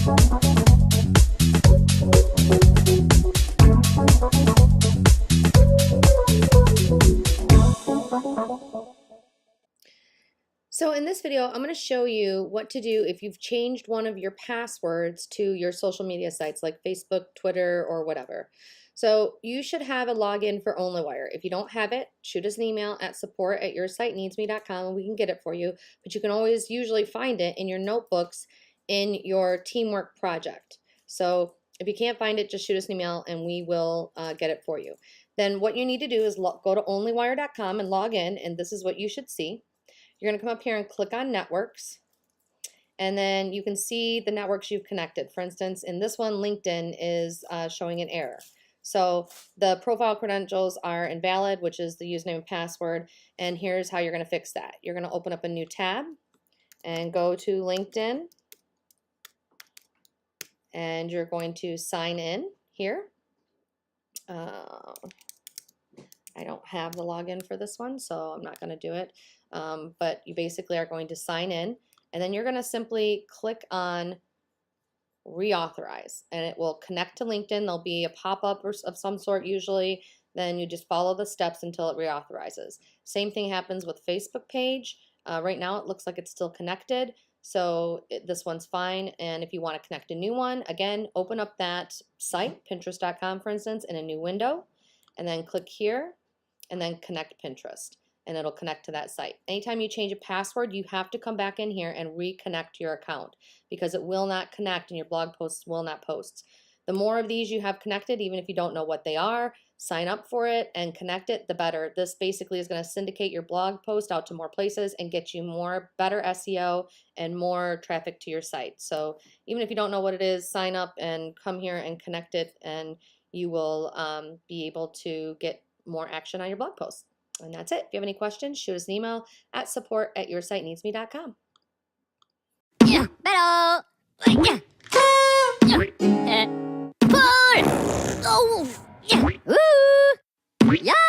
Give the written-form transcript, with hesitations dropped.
So in this video, I'm going to show you what to do if you've changed one of your passwords to your social media sites like Facebook, Twitter, or whatever. So you should have a login for Onlywire. If you don't have it, shoot us an email at support@yoursiteneedsme.com and we can get it for you. But you can always usually find it in your notebooks in your teamwork project. So if you can't find it, just shoot us an email and we will get it for you. Then what you need to do is go to onlywire.com and log in, and this is what you should see. You're going to come up here and click on networks, and then you can see the networks you've connected. For instance, in this one, LinkedIn is showing an error. So the profile credentials are invalid, which is the username and password, and here's how you're going to fix that. You're going to open up a new tab and go to LinkedIn, and you're going to sign in here. I don't have the login for this one, so I'm not going to do it. But you basically are going to sign in, and then you're going to simply click on reauthorize, and it will connect to LinkedIn. There'll be a pop-up of some sort usually. Then you just follow the steps until it reauthorizes. Same thing happens with Facebook page. Right now it looks like it's still connected, so this one's fine. And if you want to connect a new one, again, open up that site, Pinterest.com for instance, in a new window, and then click here and then connect Pinterest, and it'll connect to that site. Anytime you change a password, you have to come back in here and reconnect your account because it will not connect and your blog posts will not post. The more of these you have connected, even if you don't know what they are, sign up for it and connect it, the better. This basically is going to syndicate your blog post out to more places and get you better SEO and more traffic to your site. So even if you don't know what it is, sign up and come here and connect it, and you will be able to get more action on your blog posts. And that's it. If you have any questions, shoot us an email at support@yoursiteneedsme.com. Yeah, pero yeah. Pull. Oh, yeah. Ooh. Yeah.